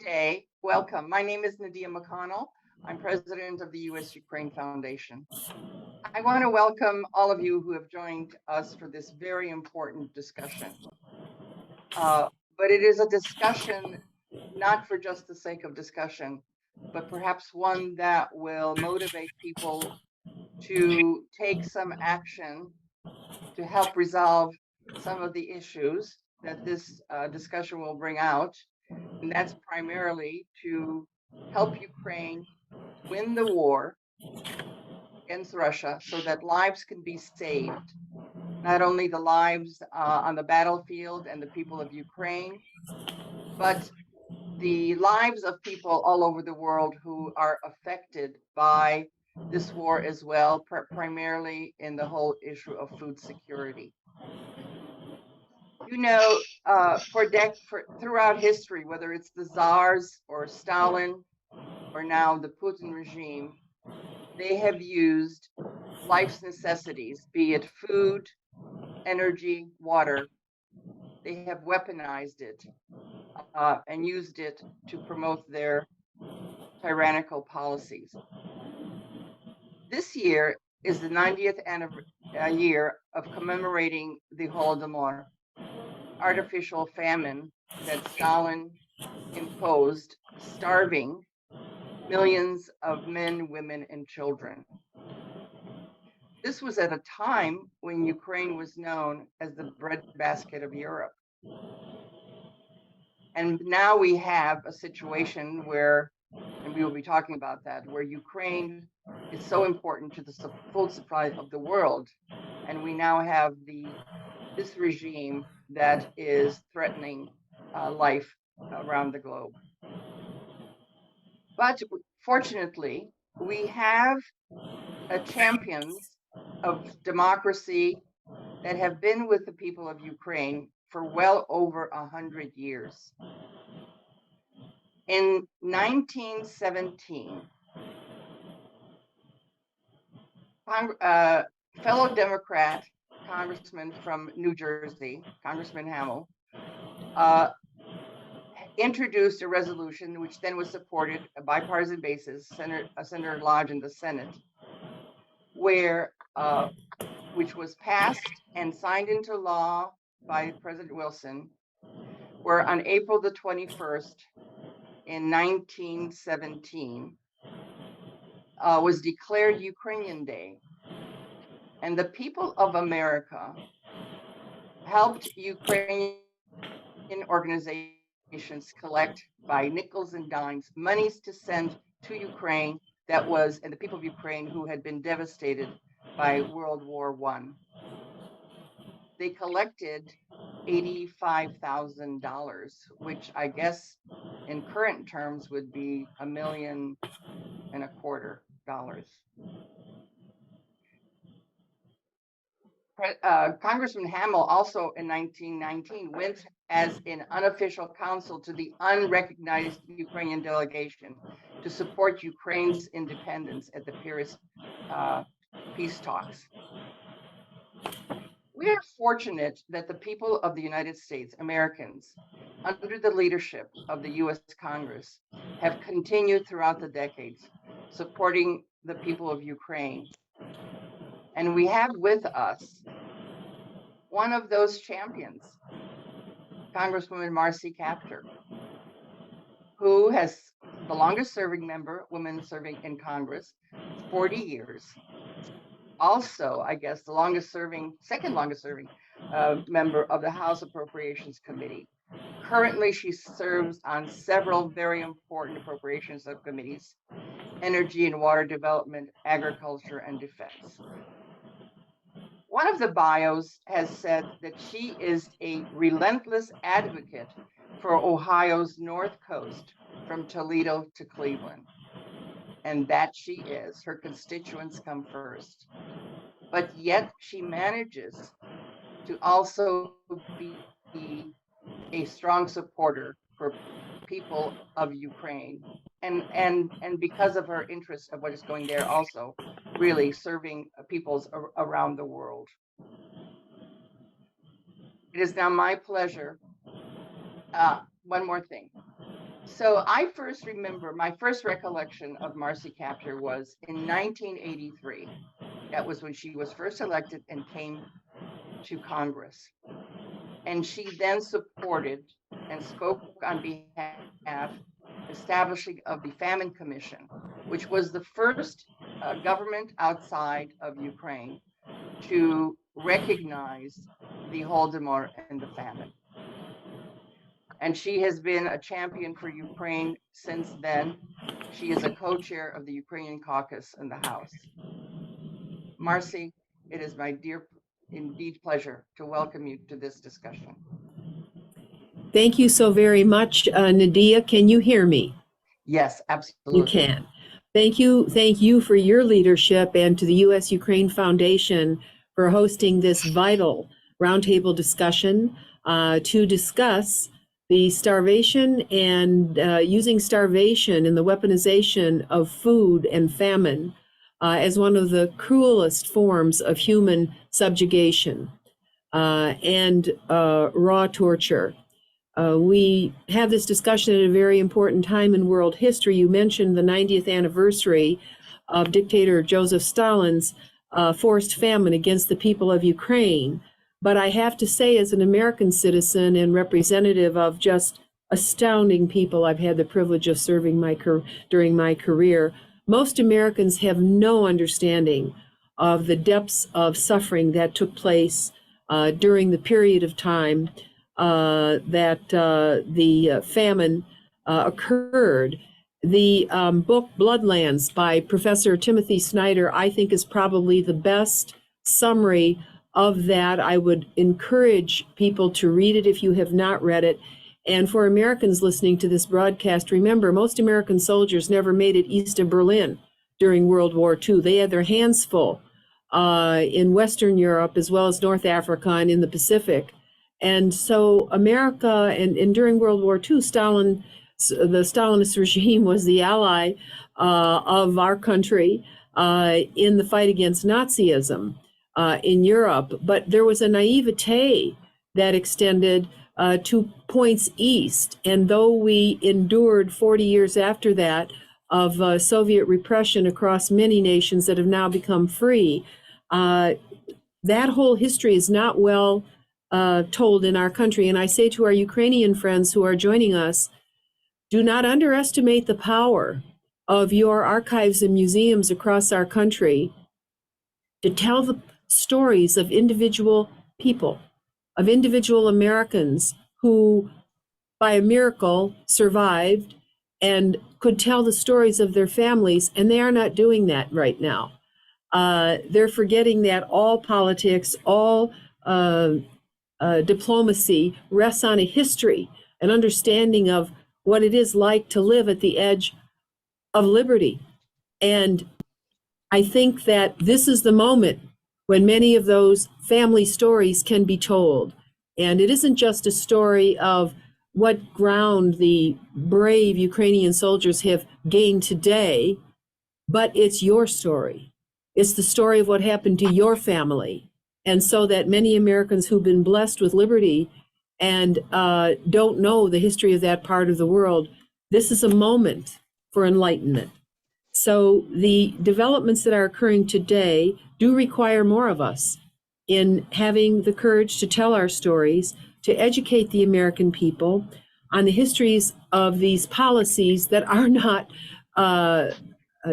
day. Welcome. My name is Nadia McConnell. I'm president of the U.S. Ukraine Foundation. I want to welcome all of you who have joined us for this very important discussion. But it is a discussion not for just the sake of discussion, but perhaps one that will motivate people to take some action to help resolve some of the issues that this discussion will bring out. And that's primarily to help Ukraine win the war against Russia so that lives can be saved. Not only the lives on the battlefield and the people of Ukraine, but the lives of people all over the world who are affected by this war as well, primarily in the whole issue of food security. You know, throughout history, whether it's the Tsars or Stalin or now the Putin regime, they have used life's necessities, be it food, energy, water. They have weaponized it and used it to promote their tyrannical policies. This year is the 90th year of commemorating the Holodomor, artificial famine that Stalin imposed, starving millions of men, women, and children. This was at a time when Ukraine was known as the breadbasket of Europe. And now we have a situation where, and we will be talking about that, where Ukraine is so important to the food supply of the world. And we now have this regime that is threatening life around the globe. But fortunately, we have champions of democracy that have been with the people of Ukraine for well over 100 years. In 1917, fellow Democrat congressman from New Jersey, Congressman Hamill, introduced a resolution which then was supported on a bipartisan basis, Senator Lodge in the Senate, which was passed and signed into law by President Wilson, where on April the 21st in 1917 was declared Ukrainian Day. And the people of America helped Ukrainian organizations collect by nickels and dimes monies to send to Ukraine and the people of Ukraine who had been devastated by World War I. They collected $85,000, which I guess in current terms would be $1.25 million. Congressman Hamill also in 1919 went as an unofficial counsel to the unrecognized Ukrainian delegation to support Ukraine's independence at the Paris peace talks. We are fortunate that the people of the United States, Americans, under the leadership of the U.S. Congress, have continued throughout the decades supporting the people of Ukraine. And we have with us one of those champions, Congresswoman Marcy Kaptur, who has the longest serving woman serving in Congress, 40 years. Also, I guess, second longest serving member of the House Appropriations Committee. Currently, she serves on several very important appropriations subcommittees: energy and water development, agriculture, and defense. One of the bios has said that she is a relentless advocate for Ohio's North Coast from Toledo to Cleveland. And that she is. Her constituents come first. But yet she manages to also be a strong supporter for people of Ukraine. And because of her interest of what is going there, also really serving peoples around the world. It is now my pleasure. One more thing. So I first remember my first recollection of Marcy Kaptur was in 1983. That was when she was first elected and came to Congress. And she then supported and spoke on behalf establishing of the Famine Commission, which was the first government outside of Ukraine to recognize the Holodomor and the famine. And she has been a champion for Ukraine since then. She is a co-chair of the Ukrainian Caucus in the House. Marcy, it is my dear, indeed pleasure to welcome you to this discussion. Thank you so very much, Nadia. Can you hear me? Yes, absolutely. You can. Thank you for your leadership, and to the U.S. Ukraine Foundation for hosting this vital roundtable discussion to discuss the starvation and using starvation and the weaponization of food and famine as one of the cruelest forms of human subjugation and raw torture. We have this discussion at a very important time in world history. You mentioned the 90th anniversary of dictator Joseph Stalin's forced famine against the people of Ukraine. But I have to say, as an American citizen and representative of just astounding people I've had the privilege of serving during my career, most Americans have no understanding of the depths of suffering that took place during the period of time that the famine occurred. The book Bloodlands by Professor Timothy Snyder, I think, is probably the best summary of that. I would encourage people to read it if you have not read it. And for Americans listening to this broadcast, remember, most American soldiers never made it east of Berlin during World War II. They had their hands full in Western Europe, as well as North Africa and in the Pacific. And so America, and during World War II, the Stalinist regime was the ally of our country in the fight against Nazism in Europe. But there was a naivete that extended 2 points east. And though we endured 40 years after that of Soviet repression across many nations that have now become free, that whole history is not well told in our country. And I say to our Ukrainian friends who are joining us, do not underestimate the power of your archives and museums across our country to tell the stories of individual people, of individual Americans who, by a miracle, survived and could tell the stories of their families, and they are not doing that right now. They're forgetting that all politics, all diplomacy rests on a history, an understanding of what it is like to live at the edge of liberty. And I think that this is the moment when many of those family stories can be told. And it isn't just a story of what ground the brave Ukrainian soldiers have gained today, but it's your story. It's the story of what happened to your family. And so that many Americans who've been blessed with liberty and don't know the history of that part of the world, this is a moment for enlightenment. So the developments that are occurring today do require more of us in having the courage to tell our stories, to educate the American people on the histories of these policies that are not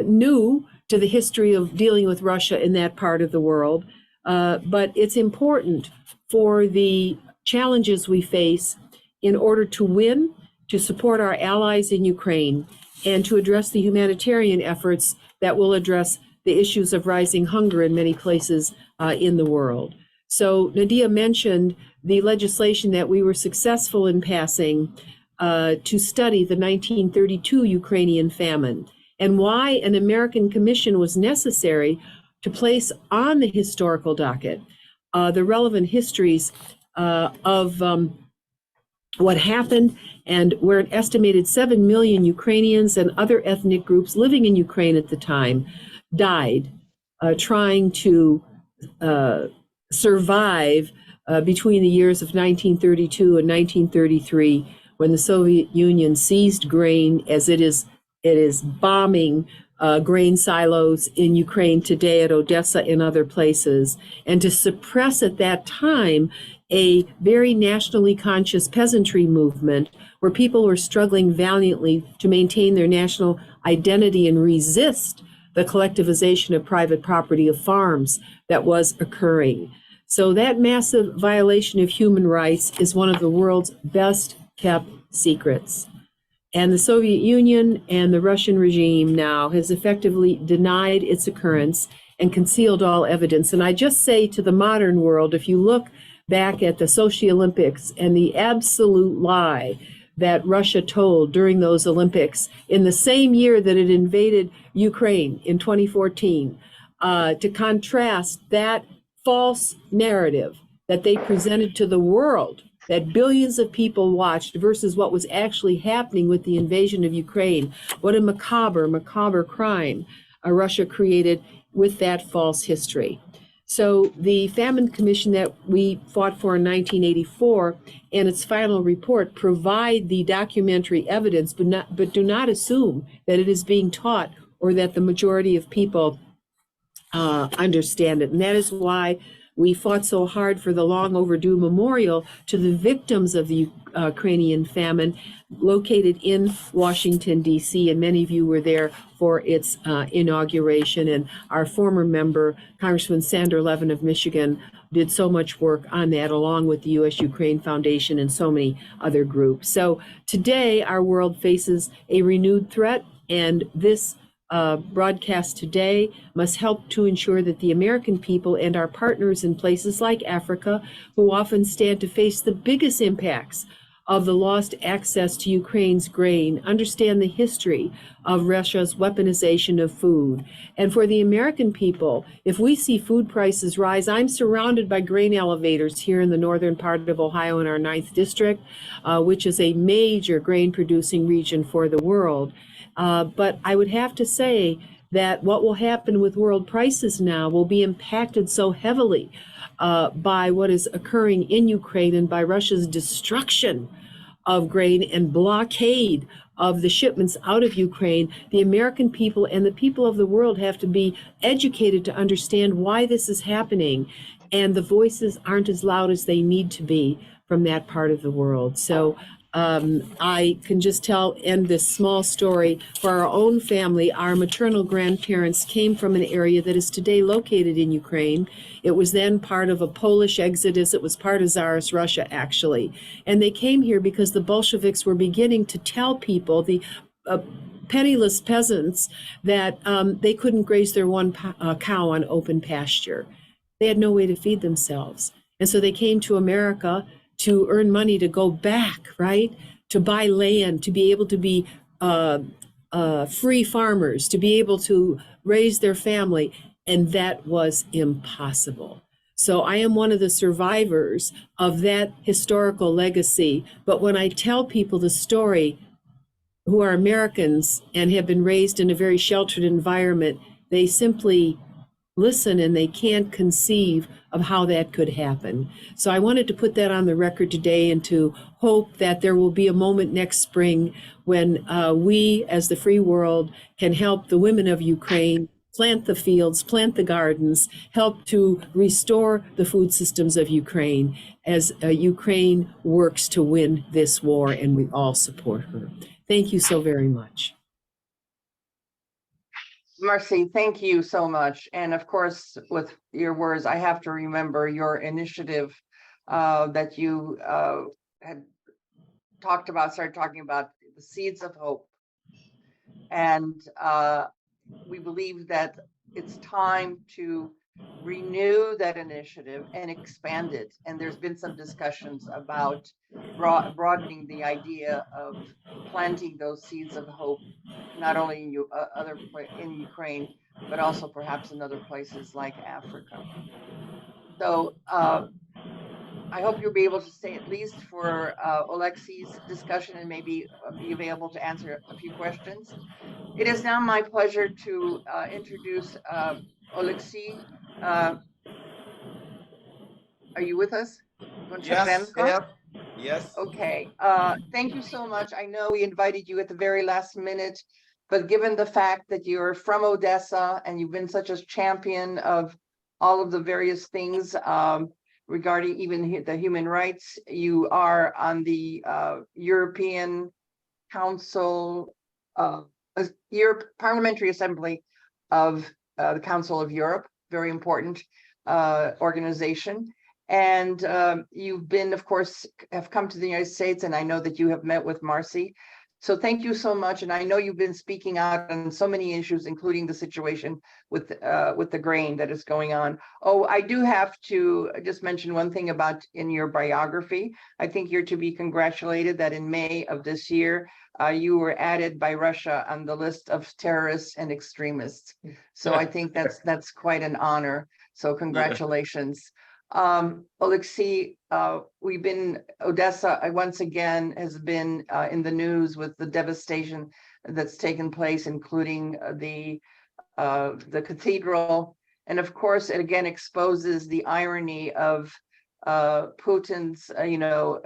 new to the history of dealing with Russia in that part of the world. But it's important for the challenges we face in order to win, to support our allies in Ukraine, and to address the humanitarian efforts that will address the issues of rising hunger in many places in the world. So Nadia mentioned the legislation that we were successful in passing to study the 1932 Ukrainian famine and why an American commission was necessary to place on the historical docket the relevant histories of what happened, and where an estimated 7 million Ukrainians and other ethnic groups living in Ukraine at the time died trying to survive between the years of 1932 and 1933, when the Soviet Union seized grain, as it is bombing grain silos in Ukraine today, at Odesa and other places, and to suppress at that time a very nationally conscious peasantry movement where people were struggling valiantly to maintain their national identity and resist the collectivization of private property of farms that was occurring. So that massive violation of human rights is one of the world's best kept secrets. And the Soviet Union and the Russian regime now has effectively denied its occurrence and concealed all evidence. And I just say to the modern world, if you look back at the Sochi Olympics and the absolute lie that Russia told during those Olympics in the same year that it invaded Ukraine in 2014, to contrast that false narrative that they presented to the world that billions of people watched versus what was actually happening with the invasion of Ukraine. What a macabre crime Russia created with that false history. So the Famine Commission that we fought for in 1984 and its final report provide the documentary evidence, but do not assume that it is being taught or that the majority of people understand it. And that is why we fought so hard for the long overdue memorial to the victims of the Ukrainian famine located in Washington, D.C. And many of you were there for its inauguration. And our former member, Congresswoman Sandra Levin of Michigan, did so much work on that, along with the U.S. Ukraine Foundation and so many other groups. So today, our world faces a renewed threat, and this broadcast today must help to ensure that the American people and our partners in places like Africa, who often stand to face the biggest impacts of the lost access to Ukraine's grain, understand the history of Russia's weaponization of food. And for the American people, if we see food prices rise, I'm surrounded by grain elevators here in the northern part of Ohio in our 9th district, which is a major grain producing region for the world. But I would have to say that what will happen with world prices now will be impacted so heavily by what is occurring in Ukraine and by Russia's destruction of grain and blockade of the shipments out of Ukraine. The American people and the people of the world have to be educated to understand why this is happening, and the voices aren't as loud as they need to be from that part of the world. So I can just end this small story. For our own family, our maternal grandparents came from an area that is today located in Ukraine. It was then part of a Polish exodus. It was part of Tsarist Russia, actually. And they came here because the Bolsheviks were beginning to tell people, the penniless peasants, that they couldn't graze their one cow on open pasture. They had no way to feed themselves. And so they came to America to earn money to go back, right? To buy land, to be able to be free farmers, to be able to raise their family. And that was impossible. So I am one of the survivors of that historical legacy. But when I tell people the story, who are Americans and have been raised in a very sheltered environment, they simply listen and they can't conceive of how that could happen. So I wanted to put that on the record today and to hope that there will be a moment next spring when we, as the free world, can help the women of Ukraine plant the fields, plant the gardens, help to restore the food systems of Ukraine as Ukraine works to win this war, and we all support her. Thank you so very much. Marcy, thank you so much. And of course, with your words, I have to remember your initiative that you had started talking about the seeds of hope. And we believe that it's time to renew that initiative and expand it. And there's been some discussions about broadening the idea of planting those seeds of hope, not only in Ukraine, but also perhaps in other places like Africa. So I hope you'll be able to stay at least for Oleksiy's discussion and maybe be available to answer a few questions. It is now my pleasure to introduce Oleksiy. Are you with us? Yes, Goncharenko? Yes. Okay. Thank you so much. I know we invited you at the very last minute, but given the fact that you're from Odessa and you've been such a champion of all of the various things regarding even the human rights, you are on the European Council, Europe Parliamentary Assembly of the Council of Europe, very important organization. And you've been, of course, have come to the United States, and I know that you have met with Marcy. So thank you so much. And I know you've been speaking out on so many issues, including the situation with the grain that is going on. Oh, I do have to just mention one thing about in your biography. I think you're to be congratulated that in May of this year, you were added by Russia on the list of terrorists and extremists. So I think that's quite an honor. So congratulations. Oleksiy, Odessa once again has been in the news with the devastation that's taken place, including the cathedral. And of course, it again exposes the irony of Putin's,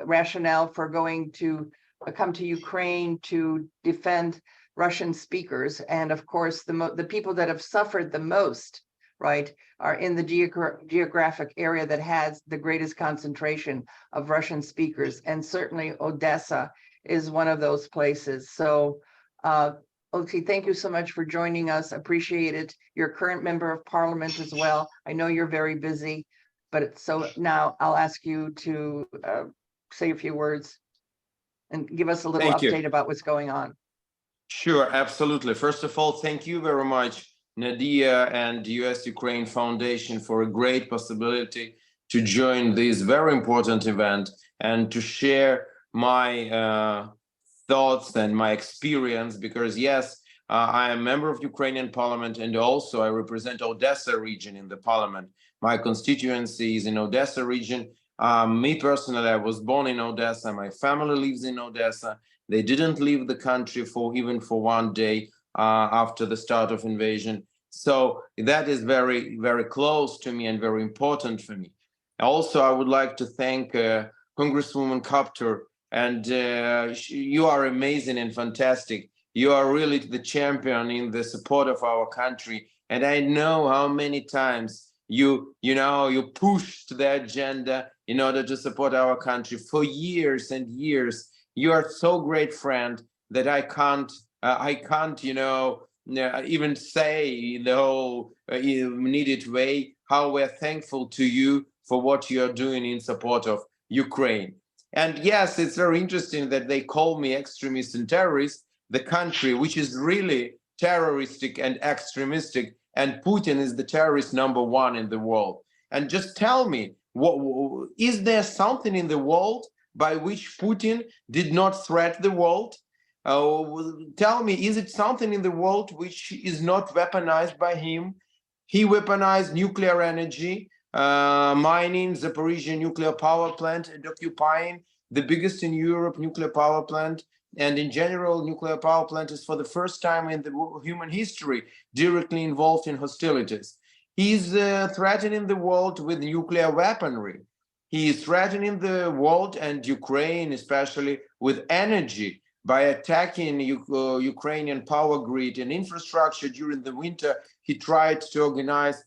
rationale for going to come to Ukraine to defend Russian speakers. And of course, the people that have suffered the most, right, are in the geographic area that has the greatest concentration of Russian speakers. And certainly Odessa is one of those places. So, Oleksiy, thank you so much for joining us. Appreciate it. You're a current member of parliament as well. I know you're very busy, but so now I'll ask you to say a few words and give us a little Thank you. update about what's going on. Sure, absolutely. First of all, thank you very much, Nadia and U.S. Ukraine Foundation, for a great possibility to join this very important event and to share my thoughts and my experience, because yes, I am a member of Ukrainian parliament, and also I represent Odesa region in the parliament. My constituency is in Odesa region. Me personally, I was born in Odessa. My family lives in Odessa. They didn't leave the country even for one day after the start of invasion. So that is very, very close to me and very important for me. Also, I would like to thank Congresswoman Kaptur, and you are amazing and fantastic. You are really the champion in the support of our country. And I know how many times you pushed the agenda in order to support our country for years and years. You are so great friend that I can't even say in the whole needed way how we're thankful to you for what you're doing in support of Ukraine. And yes, it's very interesting that they call me extremist and terrorist, the country which is really terroristic and extremistic, and Putin is the terrorist #1 in the world. And just tell me, is there something in the world by which Putin did not threaten the world? Tell me, is it something in the world which is not weaponized by him? He weaponized nuclear energy, mining Zaporizhzhia nuclear power plant and occupying the biggest in Europe nuclear power plant. And in general, nuclear power plant is for the first time in the human history directly involved in hostilities. He's threatening the world with nuclear weaponry. He is threatening the world and Ukraine, especially with energy, by attacking Ukrainian power grid and infrastructure during the winter. He tried to organize,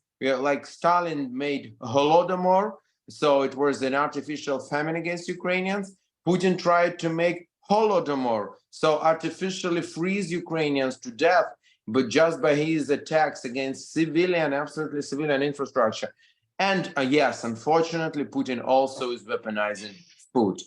like Stalin made Holodomor, so it was an artificial famine against Ukrainians. Putin tried to make Holodomor, so artificially freeze Ukrainians to death, but just by his attacks against absolutely civilian infrastructure. And yes, unfortunately, Putin also is weaponizing food.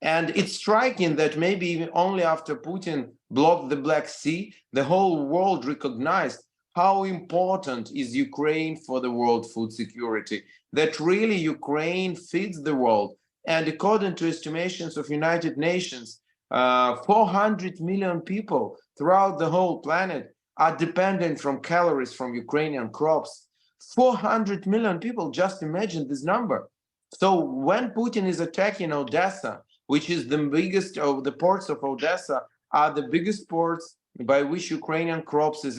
And it's striking that maybe even only after Putin blocked the Black Sea, the whole world recognized how important is Ukraine for the world food security, that really Ukraine feeds the world. And according to estimations of United Nations, 400 million people throughout the whole planet are dependent from calories from Ukrainian crops. 400 million people, just imagine this number. So when Putin is attacking Odessa, which is the biggest of the ports of Odessa, are the biggest ports by which Ukrainian crops is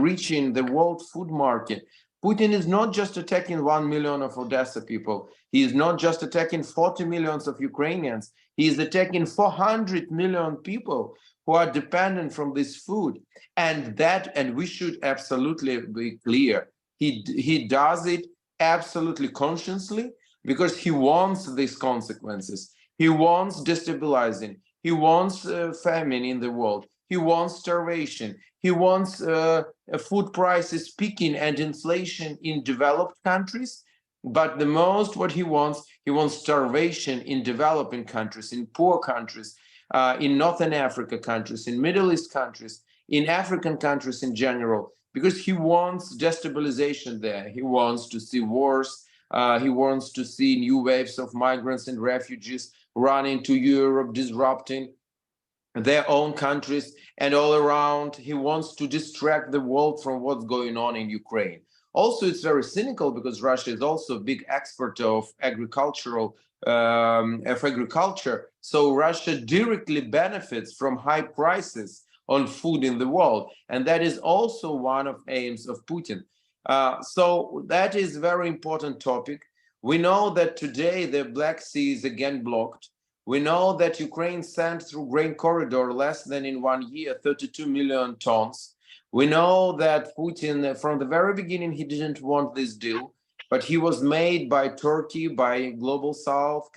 reaching the world food market. Putin is not just attacking 1 million of Odessa people. He is not just attacking 40 millions of Ukrainians. He is attacking 400 million people who are dependent from this food. And we should absolutely be clear. He does it absolutely consciously because he wants these consequences. He wants destabilizing. He wants famine in the world. He wants starvation. He wants food prices peaking and inflation in developed countries. But the most what he wants starvation in developing countries, in poor countries, in Northern Africa countries, in Middle East countries, in African countries in general, because he wants destabilization there. He wants to see wars. He wants to see new waves of migrants and refugees running to Europe, disrupting their own countries and all around. He wants to distract the world from what's going on in Ukraine. Also, it's very cynical because Russia is also a big export of agriculture. So Russia directly benefits from high prices on food in the world. And that is also one of aims of Putin. So that is a very important topic. We know that today the Black Sea is again blocked. We know that Ukraine sent through grain corridor less than in 1 year, 32 million tons. We know that Putin, from the very beginning, he didn't want this deal, but he was made by Turkey, by global South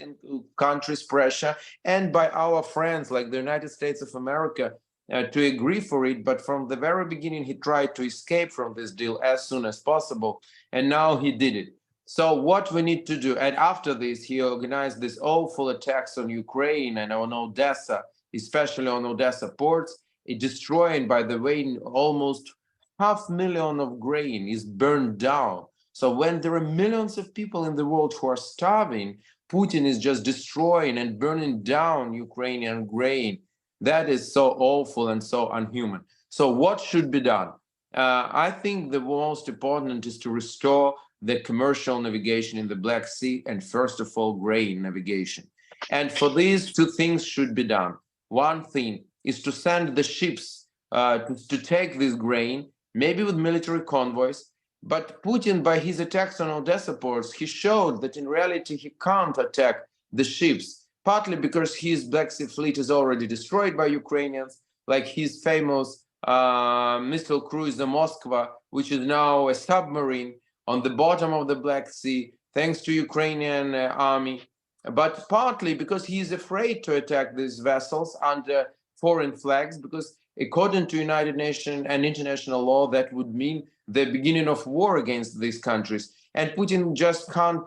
countries' pressure, and by our friends like the United States of America to agree for it. But from the very beginning, he tried to escape from this deal as soon as possible, and now he did it. So what we need to do, and after this, he organized these awful attacks on Ukraine and on Odessa, especially on Odessa ports, destroying, by the way, almost 500,000 of grain is burned down. So when there are millions of people in the world who are starving, Putin is just destroying and burning down Ukrainian grain. That is so awful and so unhuman. So what should be done? I think the most important is to restore the commercial navigation in the Black Sea, and first of all, grain navigation. And for these two things should be done. One thing is to send the ships to take this grain, maybe with military convoys. But Putin, by his attacks on Odessa ports, he showed that in reality he can't attack the ships, partly because his Black Sea fleet is already destroyed by Ukrainians, like his famous missile cruiser Moskva, which is now a submarine on the bottom of the Black Sea, thanks to Ukrainian army, but partly because he is afraid to attack these vessels under foreign flags, because according to United Nations and international law, that would mean the beginning of war against these countries. And Putin just can't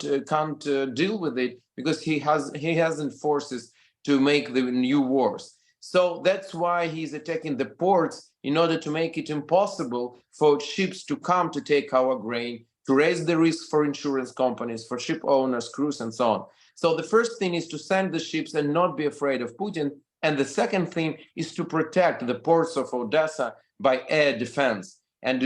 deal with it because he hasn't forces to make the new wars. So that's why he's attacking the ports in order to make it impossible for ships to come to take our grain, to raise the risk for insurance companies, for ship owners, crews, and so on. So the first thing is to send the ships and not be afraid of Putin. And the second thing is to protect the ports of Odessa by air defense. And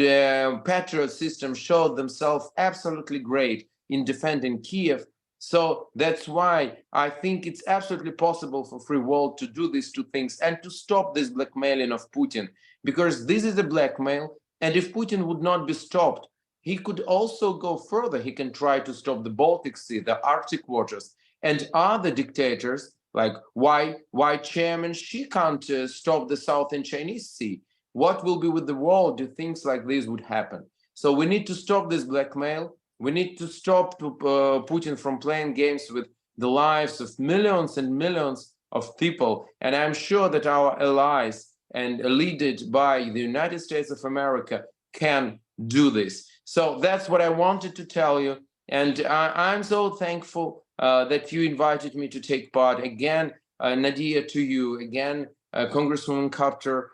Patriot systems showed themselves absolutely great in defending Kiev. So that's why I think it's absolutely possible for free world to do these two things and to stop this blackmailing of Putin, because this is a blackmail. And if Putin would not be stopped, he could also go further. He can try to stop the Baltic Sea, the Arctic waters, and other dictators like why Chairman Xi can't stop the Southern Chinese Sea. What will be with the world if things like this would happen? So we need to stop this blackmail. We need to stop Putin from playing games with the lives of millions and millions of people. And I'm sure that our allies, and led by the United States of America, can do this. So that's what I wanted to tell you. And I'm so thankful that you invited me to take part. Again, Nadia, to you. Again, Congresswoman Kaptur,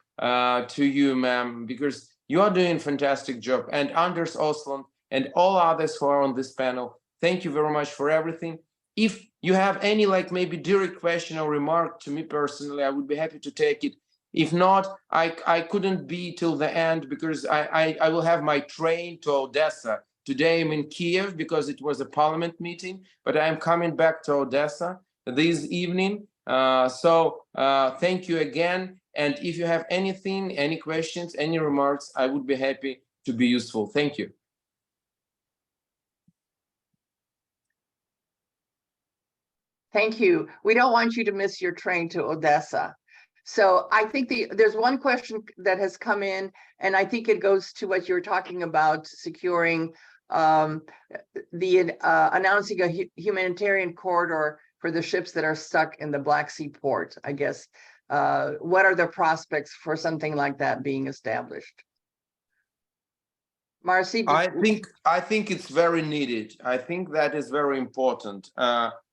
to you, ma'am, because you are doing a fantastic job. And Anders Osland and all others who are on this panel, thank you very much for everything. If you have any, like maybe direct question or remark to me personally, I would be happy to take it. If not, I couldn't be till the end because I will have my train to Odessa. Today I'm in Kiev because it was a parliament meeting, but I'm coming back to Odessa this evening. Thank you again. And if you have anything, any questions, any remarks, I would be happy to be useful. Thank you. Thank you. We don't want you to miss your train to Odessa. So I think there's one question that has come in, and I think it goes to what you're talking about, securing announcing a humanitarian corridor for the ships that are stuck in the Black Sea port. I guess, what are the prospects for something like that being established? Marcy? I think it's very needed. I think that is very important.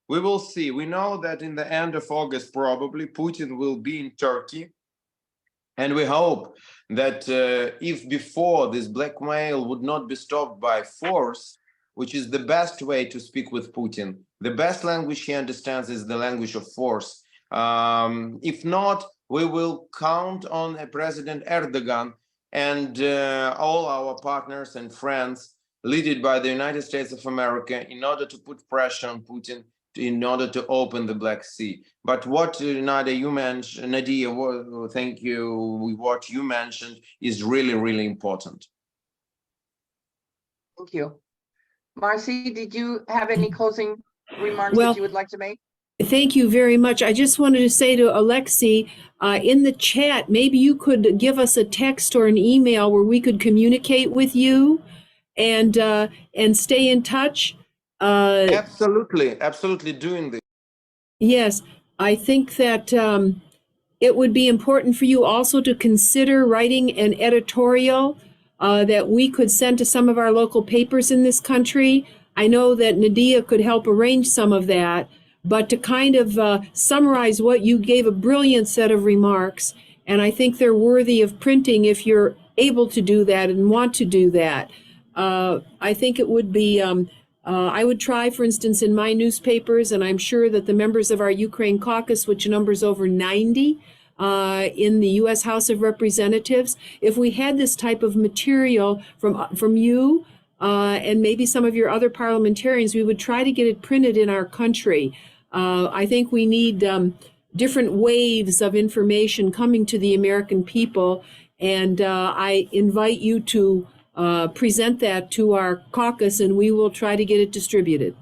We will see. We know that in the end of August, probably Putin will be in Turkey. And we hope that if before this blackmail would not be stopped by force, which is the best way to speak with Putin, the best language he understands is the language of force. If not, we will count on President Erdogan and all our partners and friends, led by the United States of America, in order to put pressure on Putin, in order to open the Black Sea. But what Nadia, you mentioned, Nadia, thank you. What you mentioned is really, really important. Thank you. Marcy, did you have any closing remarks Well, that you would like to make? Thank you very much. I just wanted to say to Oleksiy, in the chat, maybe you could give us a text or an email where we could communicate with you and stay in touch. Absolutely doing this. Yes, I think that it would be important for you also to consider writing an editorial that we could send to some of our local papers in this country. I know that Nadia could help arrange some of that, but to kind of summarize what you gave, a brilliant set of remarks, and I think they're worthy of printing if you're able to do that and want to do that. I think it would be, I would try, for instance, in my newspapers, and I'm sure that the members of our Ukraine Caucus, which numbers over 90 in the U.S. House of Representatives, if we had this type of material from you and maybe some of your other parliamentarians, we would try to get it printed in our country. I think we need different waves of information coming to the American people, and I invite you to present that to our caucus, and we will try to get it distributed.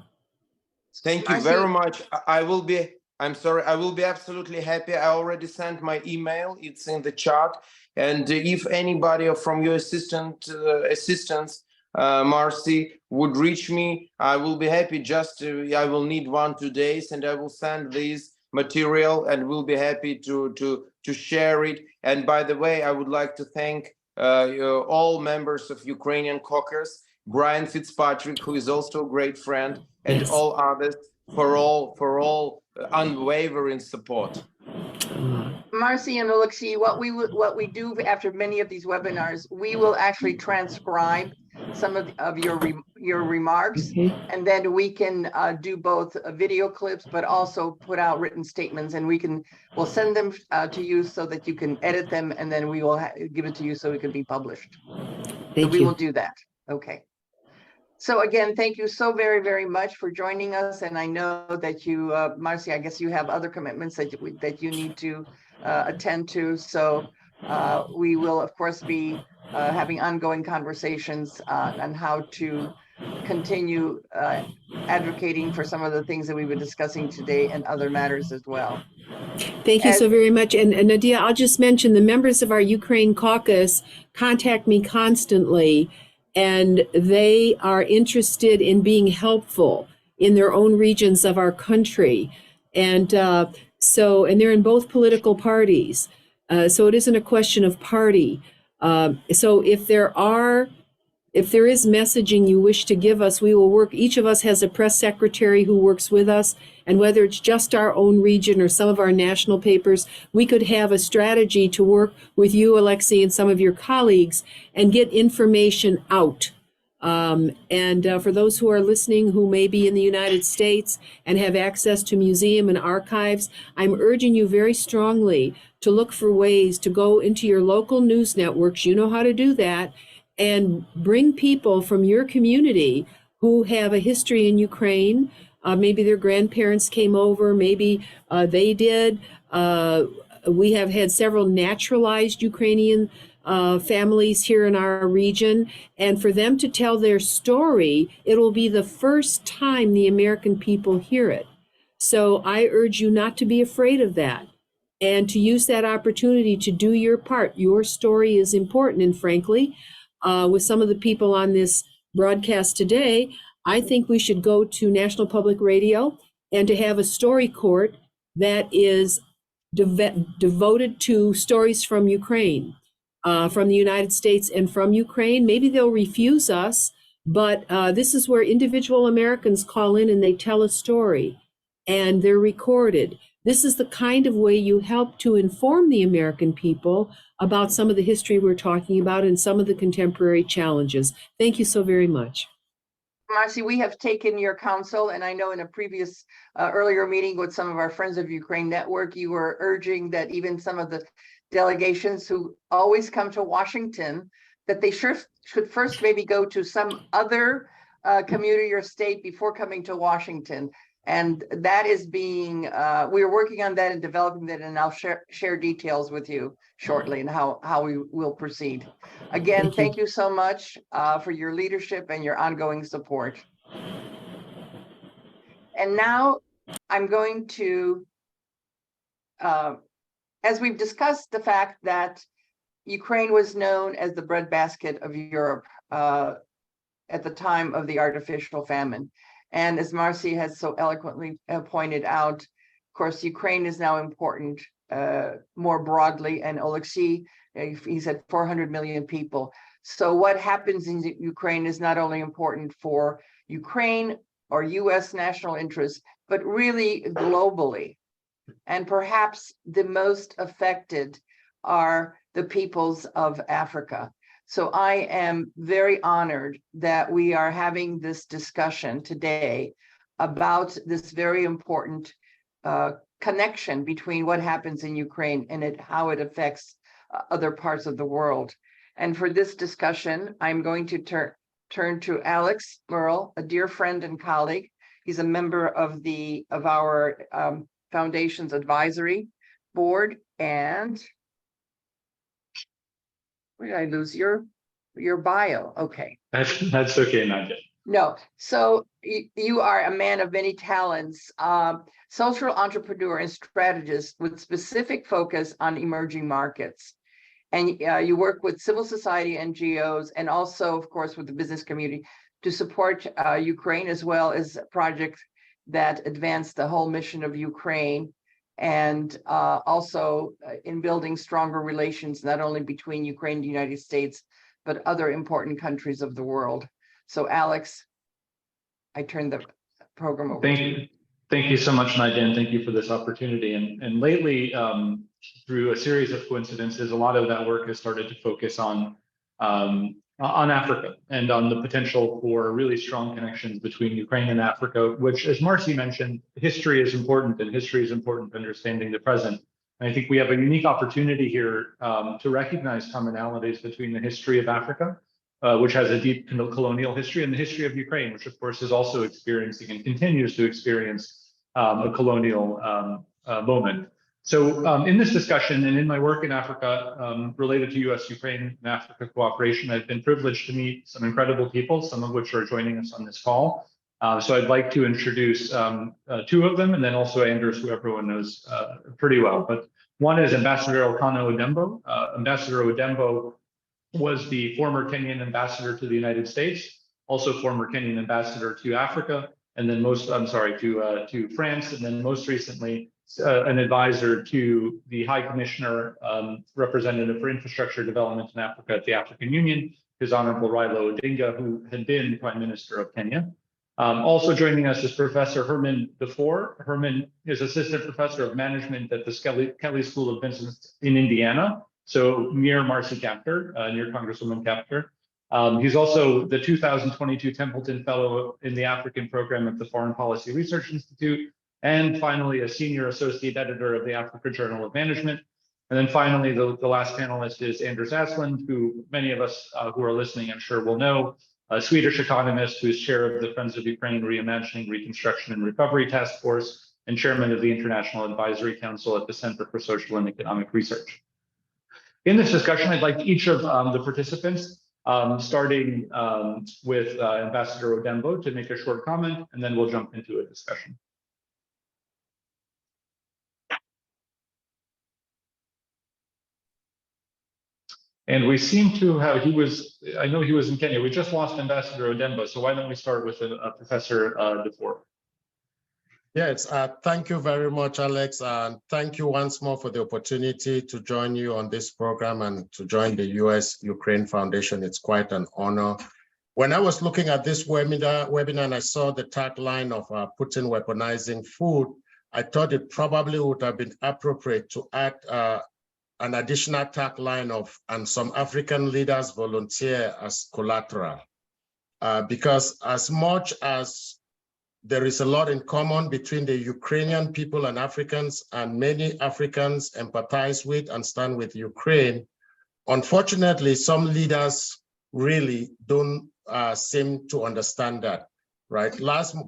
Thank you very much. I will be absolutely happy. I already sent my email. It's in the chat. And if anybody from your assistants, Marcy, would reach me, I will be happy. I will need 1-2 days, and I will send this material, and we'll be happy to share it. And by the way, I would like to thank all members of Ukrainian Caucus, Brian Fitzpatrick, who is also a great friend, and Yes. all others for all unwavering support. Marcy and Oleksiy, what we do after many of these webinars, we will actually transcribe some of your remarks, Okay. and then we can do both video clips, but also put out written statements, and we'll send them to you so that you can edit them, and then we will give it to you so it can be published. Thank so we you. will do that. Okay. So again, thank you so very, very much for joining us. And I know that you, Marcy, I guess you have other commitments that you need to attend to. So we will, of course, be having ongoing conversations on how to continue advocating for some of the things that we've been discussing today and other matters as well. Thank you so very much. And Nadia, I'll just mention the members of our Ukraine caucus contact me constantly, and they are interested in being helpful in their own regions of our country. And and they're in both political parties. So it isn't a question of party. So if there is messaging you wish to give us, we will work. Each of us has a press secretary who works with us. And whether it's just our own region or some of our national papers, we could have a strategy to work with you, Oleksiy, and some of your colleagues and get information out. For those who are listening who may be in the United States and have access to museum and archives, I'm urging you very strongly to look for ways to go into your local news networks. You know how to do that. And bring people from your community who have a history in Ukraine. Maybe their grandparents came over, maybe they did. We have had several naturalized Ukrainian families here in our region. And for them to tell their story, it will be the first time the American people hear it. So I urge you not to be afraid of that and to use that opportunity to do your part. Your story is important. And frankly, with some of the people on this broadcast today, I think we should go to National Public Radio and to have a story court that is devoted to stories from Ukraine, from the United States and from Ukraine. Maybe they'll refuse us, but this is where individual Americans call in and they tell a story and they're recorded. This is the kind of way you help to inform the American people about some of the history we're talking about and some of the contemporary challenges. Thank you so very much. Marcy, we have taken your counsel, and I know in a previous earlier meeting with some of our Friends of Ukraine Network, you were urging that even some of the delegations who always come to Washington, that they should first maybe go to some other community or state before coming to Washington. And that is being, we are working on that and developing that, and I'll share details with you shortly and how we will proceed. Again, thank you so much for your leadership and your ongoing support. And now I'm going to, as we've discussed the fact that Ukraine was known as the breadbasket of Europe at the time of the artificial famine. And as Marcy has so eloquently pointed out, of course, Ukraine is now important more broadly, and Oleksiy, he said 400 million people. So what happens in Ukraine is not only important for Ukraine or US national interests, but really globally. And perhaps the most affected are the peoples of Africa. So I am very honored that we are having this discussion today about this very important connection between what happens in Ukraine and how it affects other parts of the world. And for this discussion, I'm going to turn to Alex Merle, a dear friend and colleague. He's a member of our foundation's advisory board. And where did I lose your bio? Okay. That's okay, Nadia. No, so you are a man of many talents, social entrepreneur and strategist with specific focus on emerging markets. And you work with civil society NGOs and also, of course, with the business community to support Ukraine, as well as projects that advance the whole mission of Ukraine, and also in building stronger relations, not only between Ukraine and the United States, but other important countries of the world. So Alex, I turn the program over to you. Thank you so much, Nadia, and thank you for this opportunity. And lately, through a series of coincidences, a lot of that work has started to focus on Africa and on the potential for really strong connections between Ukraine and Africa, which, as Marcy mentioned, history is important, and history is important to understanding the present. And I think we have a unique opportunity here to recognize commonalities between the history of Africa, which has a deep colonial history, and the history of Ukraine, which of course is also experiencing and continues to experience a colonial moment. So in this discussion and in my work in Africa related to U.S. Ukraine and Africa cooperation, I've been privileged to meet some incredible people, some of which are joining us on this call. So I'd like to introduce two of them, and then also Anders, who everyone knows pretty well. But one is Ambassador Elkanah Odembo. Ambassador Odembo was the former Kenyan ambassador to the United States, also former Kenyan ambassador to Africa, and then to France, and then most recently an advisor to the High Commissioner Representative for Infrastructure Development in Africa at the African Union, His Honorable Raila Odinga, who had been Prime Minister of Kenya. Also joining us is Professor Herman Dufour. Herman is Assistant Professor of Management at the Kelley School of Business in Indiana, so near Marcy Kaptur, near Congresswoman Kaptur. He's also the 2022 Templeton Fellow in the African Program at the Foreign Policy Research Institute, and finally a Senior Associate Editor of the Africa Journal of Management. And then finally, the last panelist is Anders Aslund, who many of us who are listening, I'm sure will know, a Swedish economist who is chair of the Friends of Ukraine Reimagining, Reconstruction and Recovery Task Force, and chairman of the International Advisory Council at the Center for Social and Economic Research. In this discussion, I'd like each of the participants, starting with Ambassador Odembo, to make a short comment, and then we'll jump into a discussion. And we seem to have, I know he was in Kenya. We just lost Ambassador Odemba, so why don't we start with Professor DeFore? Yes, thank you very much, Alex, and thank you once more for the opportunity to join you on this program and to join the U.S. Ukraine Foundation. It's quite an honor. When I was looking at this webinar and I saw the tagline of Putin weaponizing food, I thought it probably would have been appropriate to add an additional tagline of, and some African leaders volunteer as collateral. Because as much as there is a lot in common between the Ukrainian people and Africans, and many Africans empathize with and stand with Ukraine, unfortunately, some leaders really don't seem to understand that, right?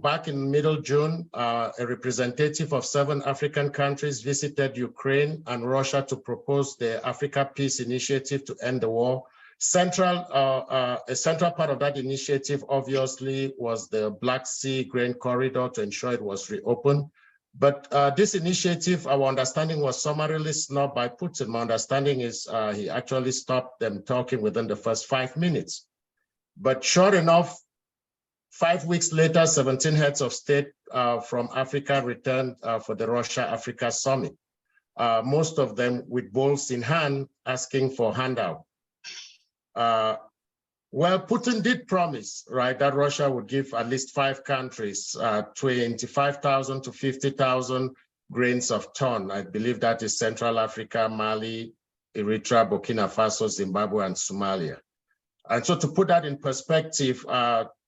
Back in middle June, a representative of 7 African countries visited Ukraine and Russia to propose the Africa Peace Initiative to end the war. A central part of that initiative, obviously, was the Black Sea grain corridor to ensure it was reopened. But this initiative, our understanding, was summarily snubbed by Putin. My understanding is he actually stopped them talking within the first 5 minutes. But sure enough, 5 weeks later, 17 heads of state from Africa returned for the Russia-Africa summit, most of them with bowls in hand, asking for handout. Well, Putin did promise, right, that Russia would give at least 5 countries 25,000 to 50,000 grains of ton. I believe that is Central Africa, Mali, Eritrea, Burkina Faso, Zimbabwe, and Somalia. And so to put that in perspective,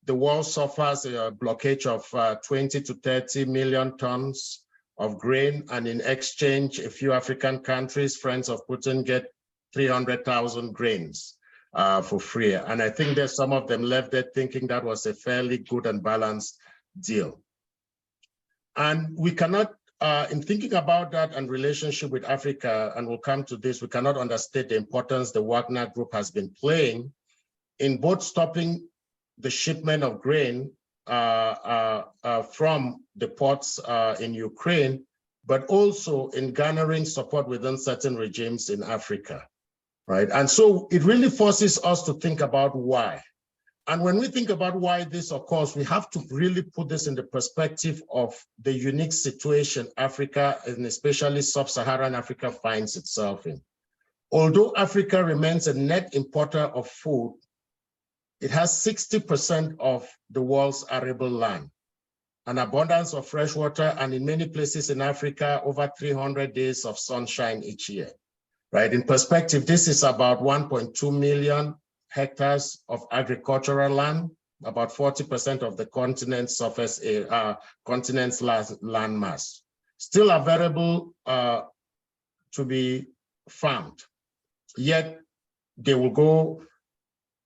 the world suffers a blockage of 20 to 30 million tons of grain. And in exchange, a few African countries, friends of Putin, get 300,000 grains for free. And I think there's some of them left there thinking that was a fairly good and balanced deal. And we cannot, in thinking about that and relationship with Africa, and we'll come to this, we cannot understate the importance the Wagner Group has been playing in both stopping the shipment of grain from the ports in Ukraine, but also in garnering support within certain regimes in Africa, right? And so it really forces us to think about why. And when we think about why this occurs, we have to really put this in the perspective of the unique situation Africa, and especially sub-Saharan Africa, finds itself in. Although Africa remains a net importer of food, it has 60% of the world's arable land, an abundance of fresh water, and in many places in Africa, over 300 days of sunshine each year, right? In perspective, this is about 1.2 million hectares of agricultural land, about 40% of the continent's surface, continent's land mass, still available to be farmed. Yet they will go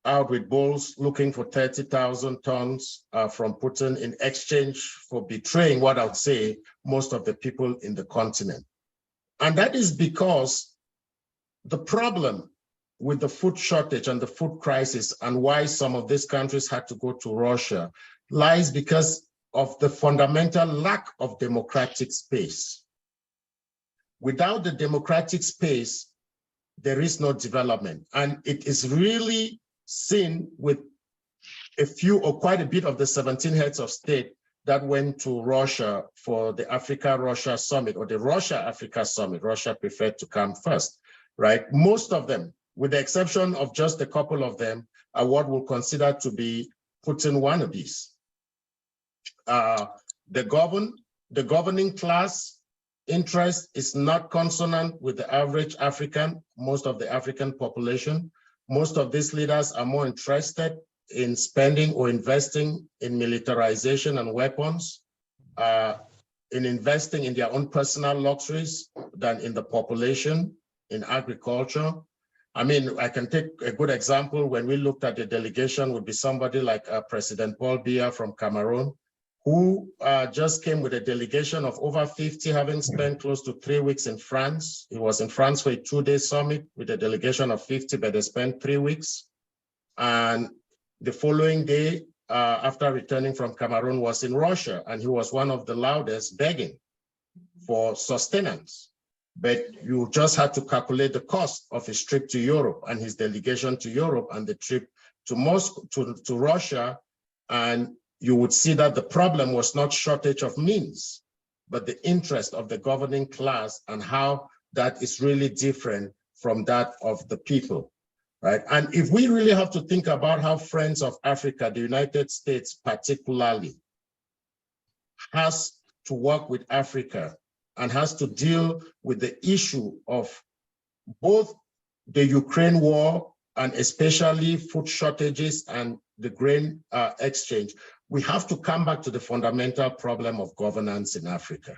out with bowls looking for 30,000 tons from Putin in exchange for betraying what I would say most of the people in the continent. And that is because the problem with the food shortage and the food crisis and why some of these countries had to go to Russia lies because of the fundamental lack of democratic space. Without the democratic space, there is no development. And it is really seen with a few or quite a bit of the 17 heads of state that went to Russia for the Africa-Russia summit or the Russia-Africa summit. Russia preferred to come first, right? Most of them, with the exception of just a couple of them, are what we'll consider to be Putin wannabes. The governing class interest is not consonant with the average African, most of the African population. Most of these leaders are more interested in spending or investing in militarization and weapons, in investing in their own personal luxuries than in the population, in agriculture. I mean, I can take a good example. When we looked at the delegation, would be somebody like President Paul Biya from Cameroon, who just came with a delegation of over 50, having spent close to 3 weeks in France. He was in France for a 2-day summit with a delegation of 50, but they spent 3 weeks. And the following day, after returning from Cameroon, was in Russia, and he was one of the loudest begging for sustenance. but you just had to calculate the cost of his trip to Europe and his delegation to Europe and the trip to Moscow, to Russia, and you would see that the problem was not shortage of means, but the interest of the governing class and how that is really different from that of the people, right? And if we really have to think about how Friends of Africa, the United States particularly, has to work with Africa and has to deal with the issue of both the Ukraine war and especially food shortages and the grain exchange, we have to come back to the fundamental problem of governance in Africa.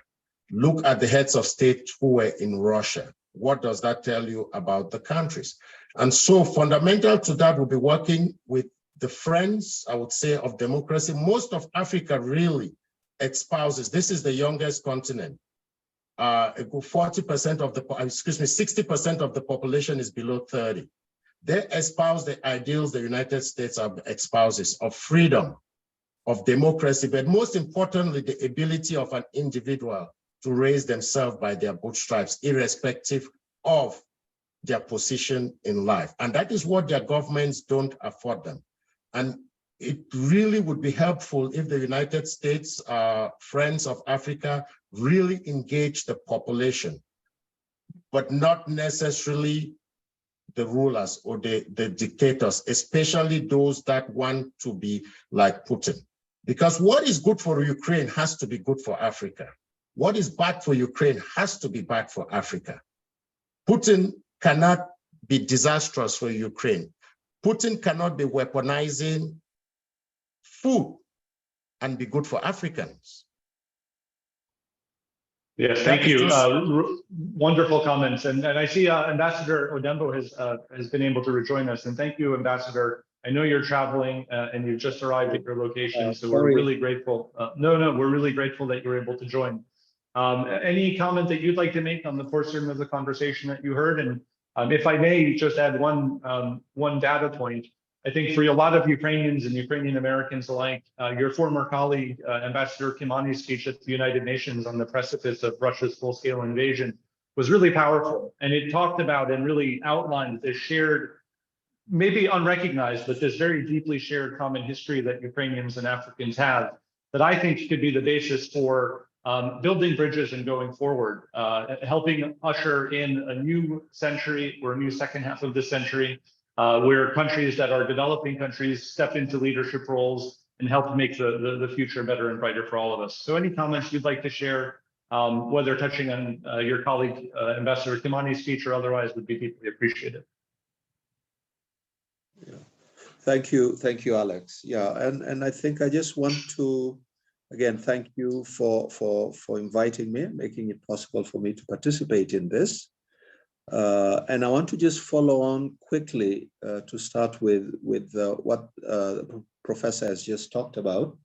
Look at the heads of state who were in Russia. What does that tell you about the countries? And so fundamental to that will be working with the friends, I would say, of democracy. Most of Africa really espouses, this is the youngest continent. 40% of the, 60% of the population is below 30. They espouse the ideals the United States espouses of freedom, of democracy, but most importantly, the ability of an individual to raise themselves by their bootstraps, irrespective of their position in life. And that is what their governments don't afford them. And it really would be helpful if the United States, Friends of Africa, really engage the population, but not necessarily the rulers or the dictators, especially those that want to be like Putin. Because what is good for Ukraine has to be good for Africa. What is bad for Ukraine has to be bad for Africa. Putin cannot be disastrous for Ukraine. Putin cannot be weaponizing food and be good for Africans. Yes, thank you. Wonderful comments. And I see Ambassador Odembo has been able to rejoin us. And thank you, Ambassador. I know you're traveling and you've just arrived at your location. So we're really grateful. We're really grateful that you're able to join. Any comment that you'd like to make on the portion of the conversation that you heard? And if I may just add one data point, I think for a lot of Ukrainians and Ukrainian Americans alike, your former colleague, Ambassador Kimani's speech at the United Nations on the precipice of Russia's full-scale invasion was really powerful. And it talked about and really outlined this shared, maybe unrecognized, but this very deeply shared common history that Ukrainians and Africans have that I think could be the basis for building bridges and going forward, helping usher in a new century or a new second half of this century, where countries that are developing countries step into leadership roles and help make the future better and brighter for all of us. So any comments you'd like to share, whether touching on your colleague, Ambassador Kimani's speech or otherwise, would be deeply appreciated. Yeah. Thank you, Alex. Yeah, and I think I just want to, again, thank you for inviting me, making it possible for me to participate in this. And I want to just follow on quickly to start with what the professor has just talked about.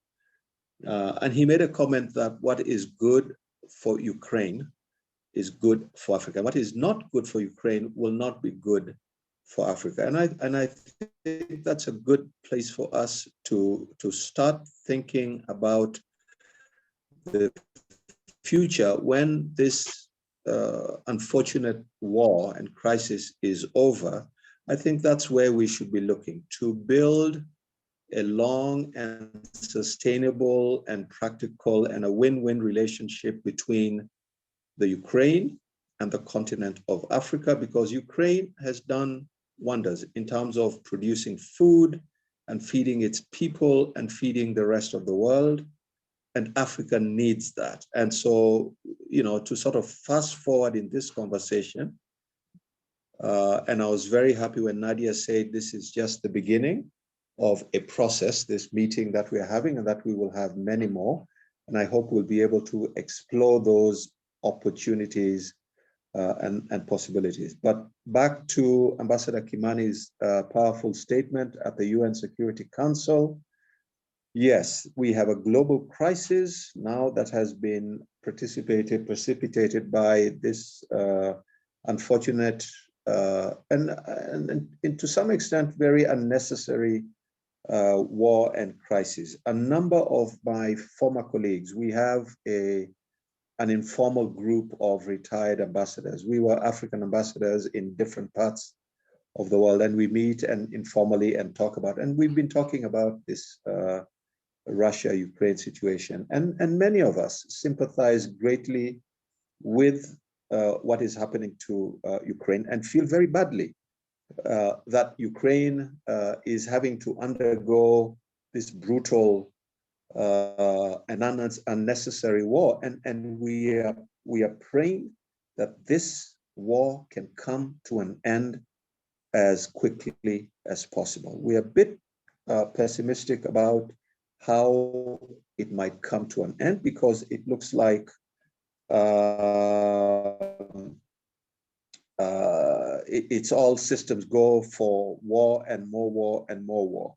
And he made a comment that what is good for Ukraine is good for Africa. What is not good for Ukraine will not be good for Africa. And I think that's a good place for us to start thinking about the future when this unfortunate war and crisis is over. I think that's where we should be looking to build a long and sustainable and practical and a win-win relationship between the Ukraine and the continent of Africa, because Ukraine has done wonders in terms of producing food and feeding its people and feeding the rest of the world. And Africa needs that. And so, to sort of fast forward in this conversation, and I was very happy when Nadia said this is just the beginning of a process, this meeting that we're having, and that we will have many more. And I hope we'll be able to explore those opportunities and possibilities. But back to Ambassador Kimani's powerful statement at the UN Security Council. Yes, we have a global crisis now that has been precipitated by this unfortunate and to some extent very unnecessary war and crisis. A number of my former colleagues, we have a an informal group of retired ambassadors. We were African ambassadors in different parts of the world, and we meet and informally and talk about, and we've been talking about this Russia-Ukraine situation, and many of us sympathize greatly with what is happening to Ukraine and feel very badly that Ukraine is having to undergo this brutal and unnecessary war, and we are praying that this war can come to an end as quickly as possible. We are a bit pessimistic about how it might come to an end, because it looks like it's all systems go for war and more war and more war.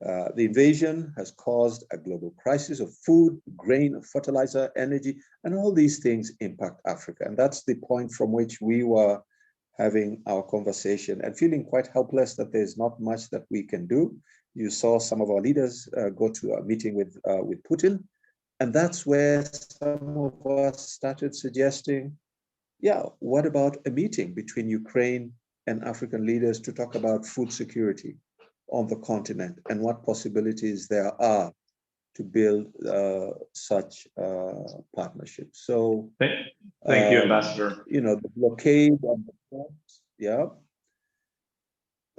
The invasion has caused a global crisis of food, grain, fertilizer, energy, and all these things impact Africa. And that's the point from which we were having our conversation and feeling quite helpless that there's not much that we can do. You saw some of our leaders go to a meeting with Putin, and that's where some of us started suggesting, yeah, what about a meeting between Ukraine and African leaders to talk about food security on the continent and what possibilities there are to build such partnerships. So, thank you, Ambassador. You know, the blockade and the ports, yeah.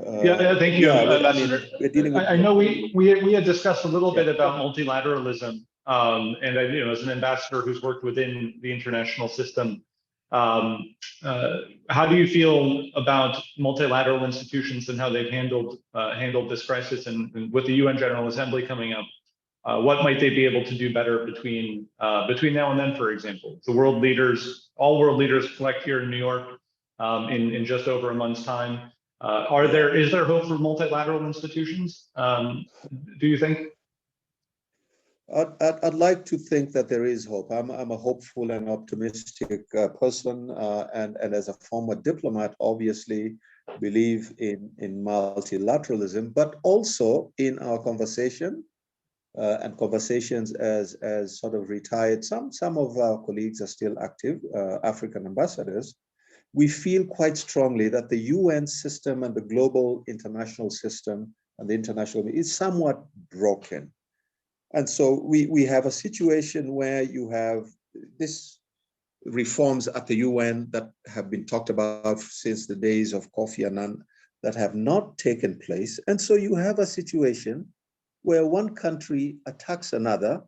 Thank you, Ambassador. We're dealing with I know we had discussed a little bit about multilateralism, and as an ambassador who's worked within the international system, how do you feel about multilateral institutions and how they've handled this crisis? And with the UN General Assembly coming up, what might they be able to do better between now and then? For example, all world leaders collect here in New York in just over a month's time. Is there hope for multilateral institutions? Do you think? I'd like to think that there is hope. I'm a hopeful and optimistic person, and as a former diplomat, obviously believe in multilateralism, but also in our conversation and conversations as sort of retired. Some of our colleagues are still active, African ambassadors. We feel quite strongly that the UN system and the global international system and the international is somewhat broken. And so we have a situation where you have this reforms at the UN that have been talked about since the days of Kofi Annan that have not taken place. And so you have a situation where one country attacks another,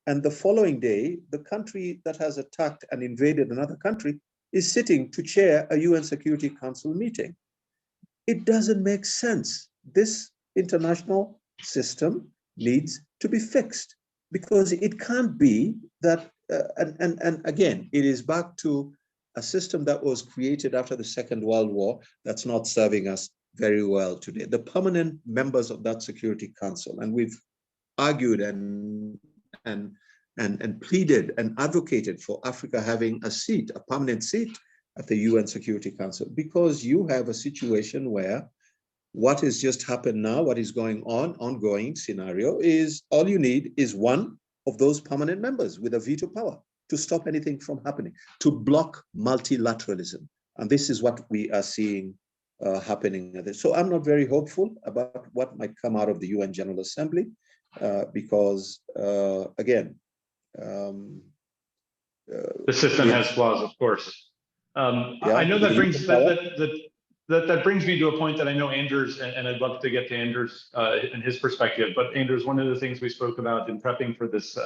and the following day, the country that has attacked and invaded another country is sitting to chair a UN Security Council meeting. It doesn't make sense. This international system needs to be fixed, because it can't be that, and again, it is back to a system that was created after the Second World War that's not serving us very well today. The permanent members of that Security Council, and we've argued and pleaded and advocated for Africa having a permanent seat at the UN Security Council, because you have a situation where what has just happened now, what is going on, ongoing scenario, is all you need is one of those permanent members with a veto power to stop anything from happening, to block multilateralism. And this is what we are seeing happening. So I'm not very hopeful about what might come out of the UN General Assembly, because again, the system has flaws, of course. I know that brings me to a point that I know Anders, and I'd love to get to Anders and his perspective. But Anders, one of the things we spoke about in prepping for this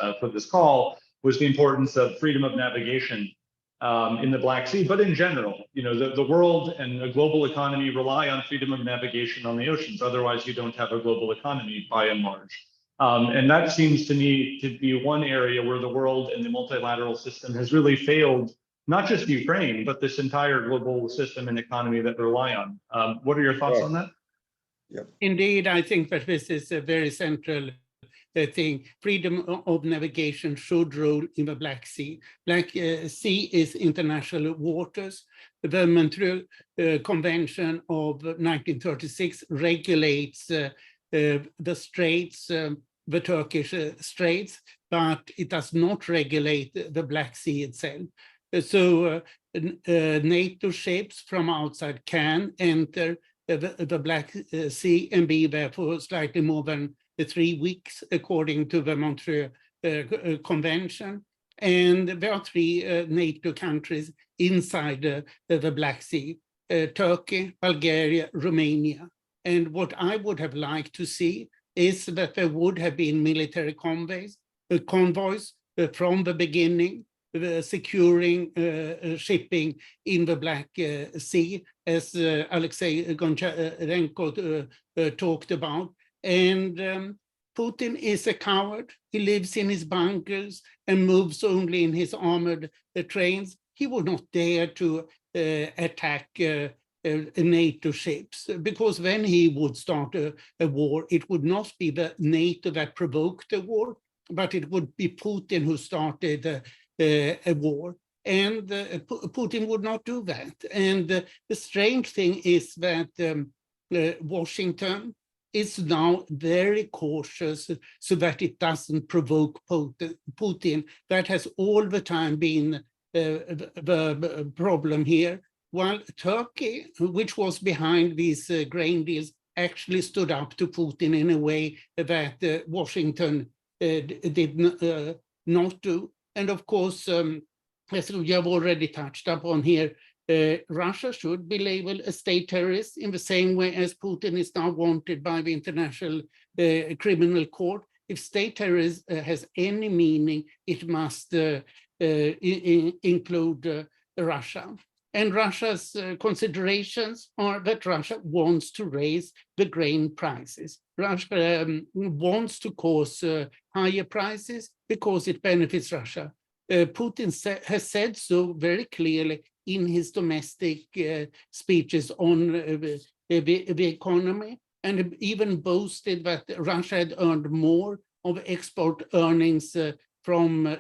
call was the importance of freedom of navigation in the Black Sea, but in general, the world and the global economy rely on freedom of navigation on the oceans. Otherwise, you don't have a global economy by and large. And that seems to me to be one area where the world and the multilateral system has really failed, not just Ukraine, but this entire global system and economy that rely on. What are your thoughts on that? Yep. Indeed, I think that this is a very central thing. Freedom of navigation should rule in the Black Sea. Black Sea is international waters. The Montreal Convention of 1936 regulates the straits, the Turkish straits. but it does not regulate the Black Sea itself. So NATO ships from outside can enter the Black Sea and be there for slightly more than 3 weeks, according to the Montreux Convention. And there are 3 NATO countries inside the Black Sea, Turkey, Bulgaria, Romania. And what I would have liked to see is that there would have been military convoys from the beginning, securing shipping in the Black Sea, as Oleksiy Goncharenko talked about. And Putin is a coward. He lives in his bunkers and moves only in his armored trains. He would not dare to attack NATO ships, because when he would start a war, it would not be the NATO that provoked the war, but it would be Putin who started a war. And Putin would not do that. And the strange thing is that Washington is now very cautious so that it doesn't provoke Putin. That has all the time been the problem here. While Turkey, which was behind these grain deals, actually stood up to Putin in a way that Washington did not do. And of course, as we have already touched upon here, Russia should be labeled a state terrorist in the same way as Putin is now wanted by the International Criminal Court. If state terrorism has any meaning, it must include Russia. And Russia's considerations are that Russia wants to raise the grain prices. Russia wants to cause higher prices because it benefits Russia. Putin has said so very clearly in his domestic speeches on the economy, and even boasted that Russia had earned more of export earnings from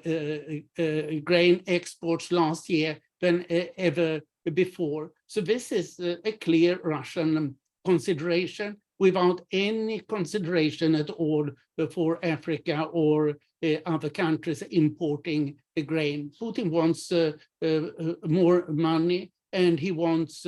grain exports last year than ever before. So this is a clear Russian consideration without any consideration at all for Africa or other countries importing grain. Putin wants more money, and he wants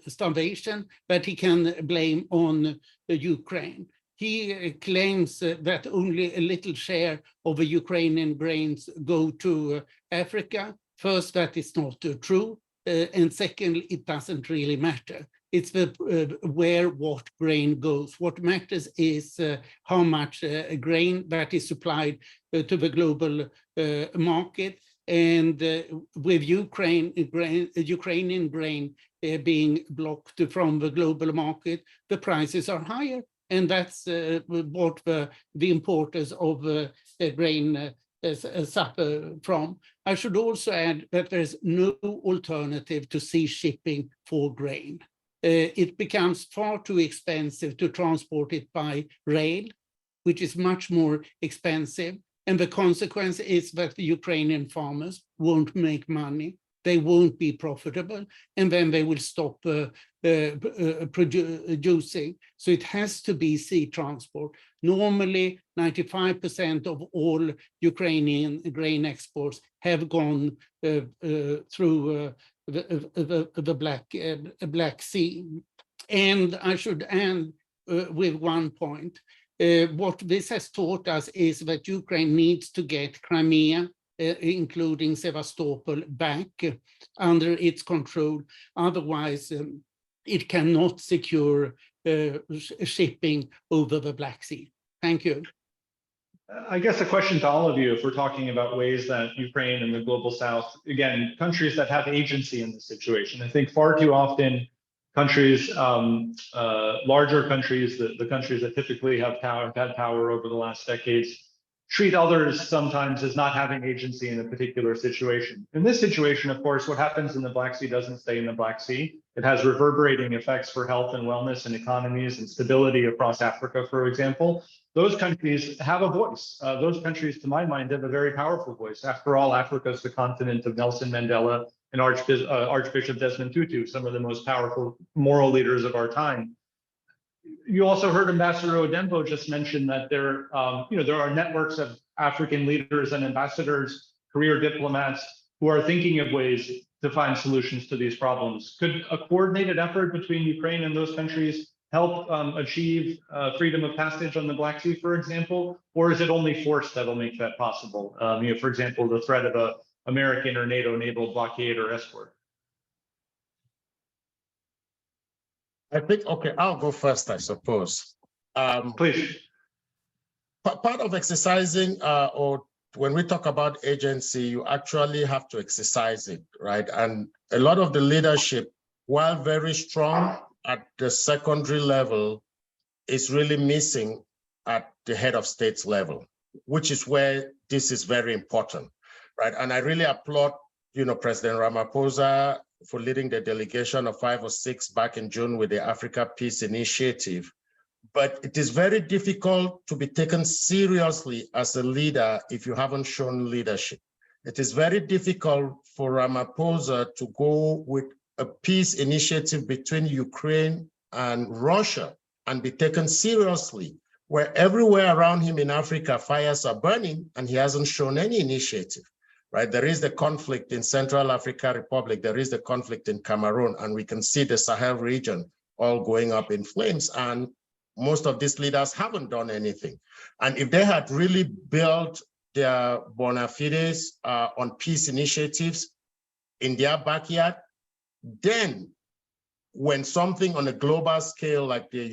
starvation that he can blame on Ukraine. He claims that only a little share of the Ukrainian grains go to Africa. First, that is not true. And second, it doesn't really matter. It's where what grain goes. What matters is how much grain that is supplied to the global market. And with Ukrainian grain being blocked from the global market, the prices are higher. And that's what the importers of grain suffer from. I should also add that there's no alternative to sea shipping for grain. It becomes far too expensive to transport it by rail, which is much more expensive. And the consequence is that the Ukrainian farmers won't make money. They won't be profitable, and then they will stop producing. So it has to be sea transport. Normally, 95% of all Ukrainian grain exports have gone through the Black Sea. And I should end with one point. What this has taught us is that Ukraine needs to get Crimea, including Sevastopol, back under its control. Otherwise, it cannot secure shipping over the Black Sea. Thank you. I guess a question to all of you, if we're talking about ways that Ukraine and the global South, again, countries that have agency in this situation. I think far too often countries, larger countries, the countries that typically have had power over the last decades, treat others sometimes as not having agency in a particular situation. In this situation, of course, what happens in the Black Sea doesn't stay in the Black Sea. It has reverberating effects for health and wellness and economies and stability across Africa, for example. Those countries have a voice. Those countries, to my mind, have a very powerful voice. After all, Africa is the continent of Nelson Mandela and Archbishop Desmond Tutu, some of the most powerful moral leaders of our time. You also heard Ambassador Odembo just mention that there are networks of African leaders and ambassadors, career diplomats who are thinking of ways to find solutions to these problems. Could a coordinated effort between Ukraine and those countries help achieve freedom of passage on the Black Sea, for example? Or is it only force that will make that possible? For example, the threat of an American or NATO-enabled blockade or escort? I think, okay, I'll go first, I suppose. Please. Part of exercising, or when we talk about agency, you actually have to exercise it, right? And a lot of the leadership, while very strong at the secondary level, is really missing at the head of states level, which is where this is very important, right? And I really applaud, President Ramaphosa for leading the delegation of 5 or 6 back in June with the Africa Peace Initiative. But it is very difficult to be taken seriously as a leader if you haven't shown leadership. It is very difficult for Ramaphosa to go with a peace initiative between Ukraine and Russia and be taken seriously, where everywhere around him in Africa, fires are burning and he hasn't shown any initiative, right? There is the conflict in Central African Republic, there is the conflict in Cameroon, and we can see the Sahel region all going up in flames. And most of these leaders haven't done anything. And if they had really built their bona fides on peace initiatives in their backyard, then when something on a global scale like the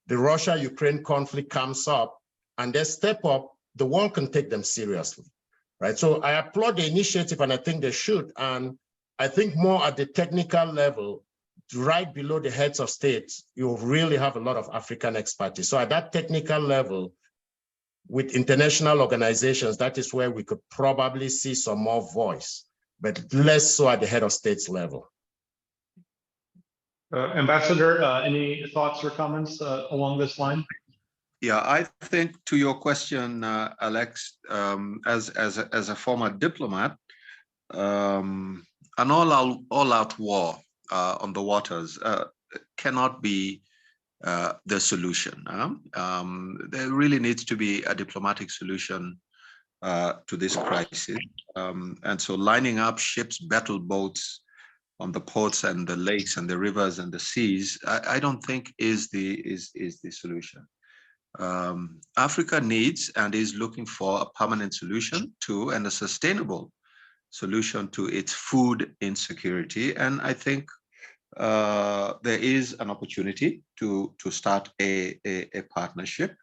Russia-Ukraine conflict comes up and they step up, the world can take them seriously, right? So I applaud the initiative and I think they should. And I think more at the technical level, right below the heads of states, you really have a lot of African expertise. So at that technical level, with international organizations, that is where we could probably see some more voice, but less so at the head of states level. Ambassador, any thoughts or comments along this line? Yeah, I think to your question, Alex, as a former diplomat, an all-out war on the waters cannot be the solution. There really needs to be a diplomatic solution to this crisis. And so lining up ships, battle boats on the ports and the lakes and the rivers and the seas, I don't think is the solution. Africa needs and is looking for a permanent solution to and a sustainable solution to its food insecurity. And I think there is an opportunity to start a partnership.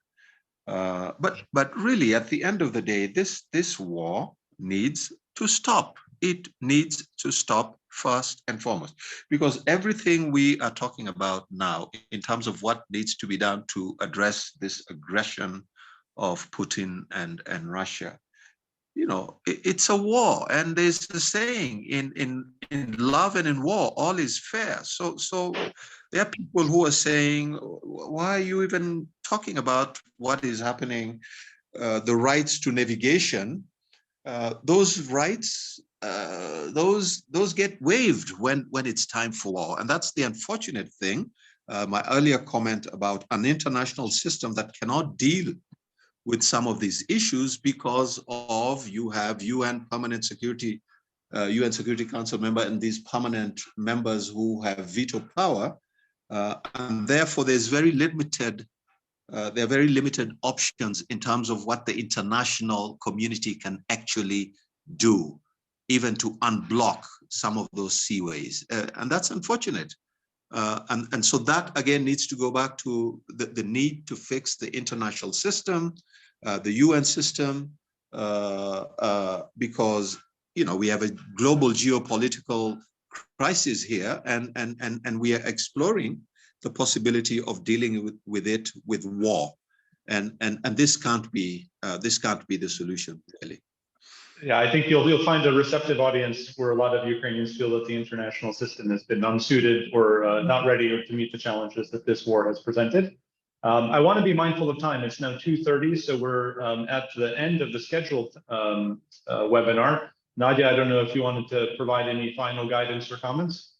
But really, at the end of the day, this war needs to stop. It needs to stop first and foremost, because everything we are talking about now in terms of what needs to be done to address this aggression of Putin and Russia, it's a war, and there's a saying in love and in war, all is fair. So there are people who are saying, why are you even talking about what is happening? The rights to navigation, those rights, those get waived when it's time for war, and that's the unfortunate thing. My earlier comment about an international system that cannot deal with some of these issues because of you have UN Security Council member and these permanent members who have veto power, and therefore there's there are very limited options in terms of what the international community can actually do, even to unblock some of those seaways, and that's unfortunate. And so that again needs to go back to the need to fix the international system, the UN system, because we have a global geopolitical crisis here, and we are exploring the possibility of dealing with it with war, and this can't be the solution, really. Yeah, I think you'll find a receptive audience where a lot of Ukrainians feel that the international system has been unsuited or not ready to meet the challenges that this war has presented. I want to be mindful of time. It's now 2:30, so we're at the end of the scheduled webinar. Nadia, I don't know if you wanted to provide any final guidance or comments.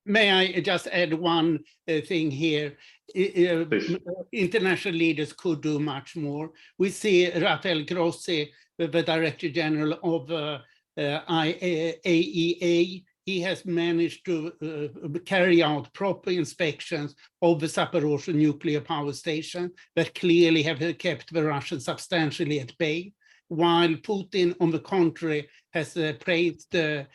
May I just add one thing here? Please. International leaders could do much more. We see Rafael Grossi, the Director General of IAEA. He has managed to carry out proper inspections of the Zaporozhye nuclear power station that clearly have kept the Russians substantially at bay, while Putin, on the contrary, has praised Antonio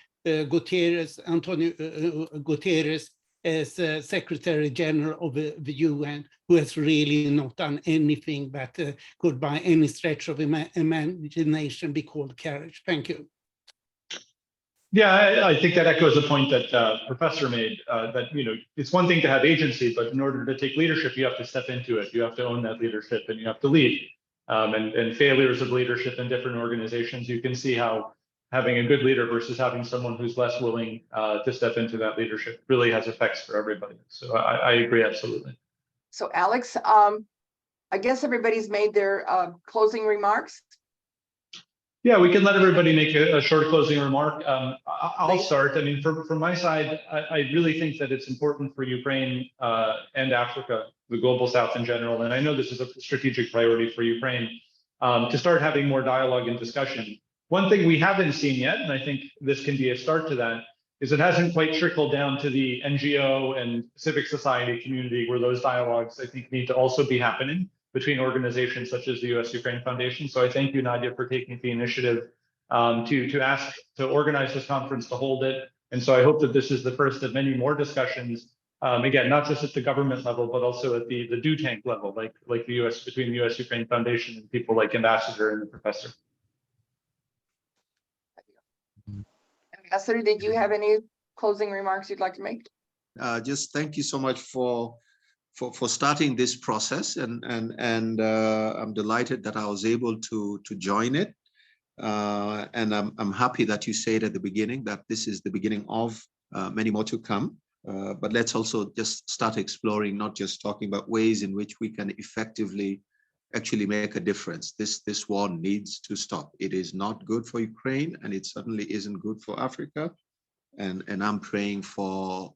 Guterres as Secretary General of the UN, who has really not done anything that could by any stretch of imagination be called courage. Thank you. Yeah, I think that echoes a point that Professor made, that, it's one thing to have agency, but in order to take leadership, you have to step into it. You have to own that leadership and you have to lead. And failures of leadership in different organizations, you can see how having a good leader versus having someone who's less willing to step into that leadership really has effects for everybody. So I agree, absolutely. So Alex, I guess everybody's made their closing remarks. Yeah, we can let everybody make a short closing remark. I'll start. I mean, from my side, I really think that it's important for Ukraine and Africa, the global South in general, and I know this is a strategic priority for Ukraine, to start having more dialogue and discussion. One thing we haven't seen yet, and I think this can be a start to that, is it hasn't quite trickled down to the NGO and civic society community where those dialogues, I think, need to also be happening between organizations such as the U.S. Ukraine Foundation. So I thank you, Nadia, for taking the initiative to ask to organize this conference, to hold it. And so I hope that this is the first of many more discussions, again, not just at the government level, but also at the do tank level, like the U.S. between the U.S. Ukraine Foundation and people like Ambassador and the Professor. Ambassador, did you have any closing remarks you'd like to make? Just thank you so much for starting this process, and I'm delighted that I was able to join it, and I'm happy that you said at the beginning that this is the beginning of many more to come. But let's also just start exploring, not just talking about ways in which we can effectively actually make a difference. This war needs to stop. It is not good for Ukraine, and it certainly isn't good for Africa. And I'm praying for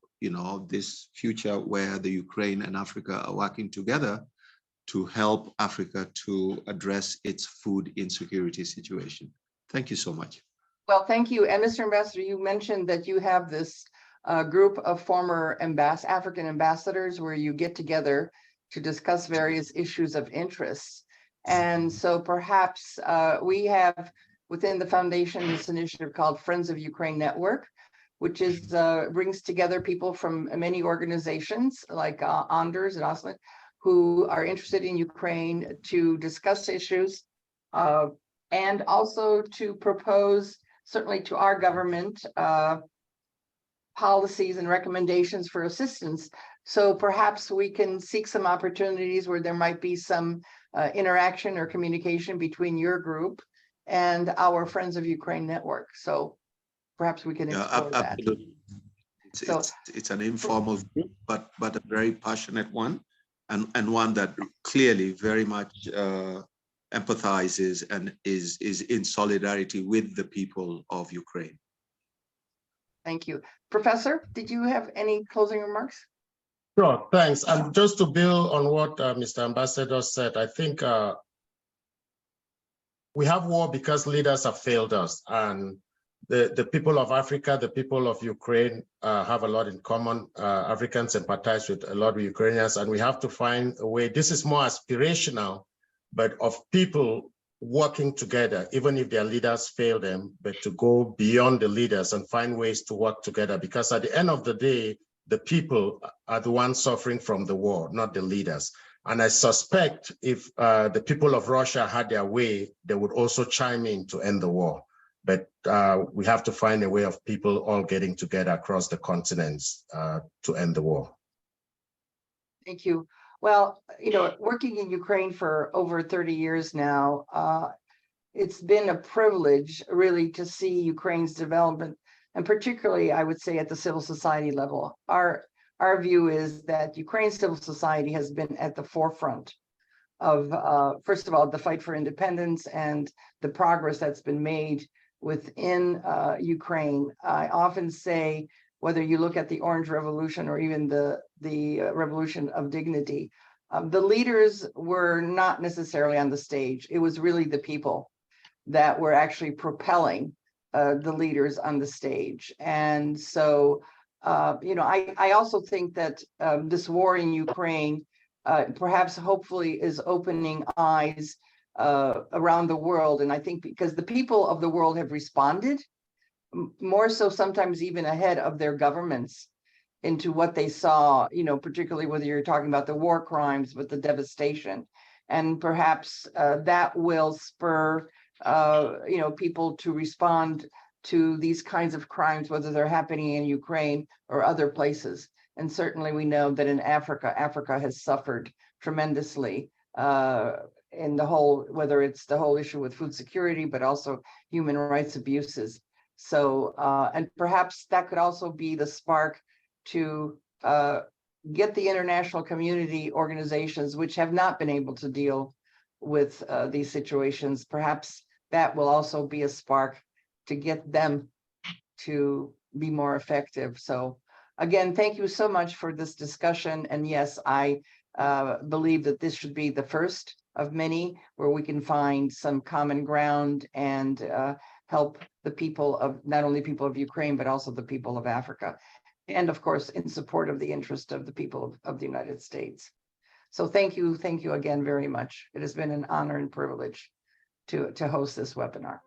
this future where the Ukraine and Africa are working together to help Africa to address its food insecurity situation. Thank you so much. Well, thank you. And Mr. Ambassador, you mentioned that you have this group of former African ambassadors where you get together to discuss various issues of interest. And so perhaps we have within the foundation this initiative called Friends of Ukraine Network, which is brings together people from many organizations like Anders and Osland, who are interested in Ukraine to discuss issues and also to propose, certainly to our government, policies and recommendations for assistance. So perhaps we can seek some opportunities where there might be some interaction or communication between your group and our Friends of Ukraine network. So perhaps we can explore that. Absolutely. It's an informal group, but a very passionate one, and one that clearly very much empathizes and is in solidarity with the people of Ukraine. Thank you. Professor, did you have any closing remarks? Sure, thanks. And just to build on what Mr. Ambassador said, I think we have war because leaders have failed us, and the people of Africa, the people of Ukraine have a lot in common. Africans sympathize with a lot of Ukrainians, and we have to find a way. This is more aspirational, but of people working together, even if their leaders fail them, but to go beyond the leaders and find ways to work together. Because at the end of the day, the people are the ones suffering from the war, not the leaders. And I suspect if the people of Russia had their way, they would also chime in to end the war. But we have to find a way of people all getting together across the continents to end the war. Thank you. Well, working in Ukraine for over 30 years now, it's been a privilege really to see Ukraine's development, and particularly, I would say, at the civil society level. Our view is that Ukraine's civil society has been at the forefront of, first of all, the fight for independence and the progress that's been made within Ukraine. I often say whether you look at the Orange Revolution or even the Revolution of Dignity, the leaders were not necessarily on the stage. It was really the people that were actually propelling the leaders on the stage. And so, I also think that this war in Ukraine perhaps hopefully is opening eyes around the world. And I think because the people of the world have responded, more so sometimes even ahead of their governments, into what they saw, particularly whether you're talking about the war crimes, but the devastation. And perhaps that will spur, people to respond to these kinds of crimes, whether they're happening in Ukraine or other places. And certainly we know that in Africa has suffered tremendously in the whole, whether it's the whole issue with food security, but also human rights abuses. So, and perhaps that could also be the spark to get the international community organizations, which have not been able to deal with these situations, perhaps that will also be a spark to get them to be more effective. So again, thank you so much for this discussion. And yes, I believe that this should be the first of many where we can find some common ground and help the people of, not only people of Ukraine, but also the people of Africa. And of course, in support of the interest of the people of the United States. So thank you again very much. It has been an honor and privilege to host this webinar.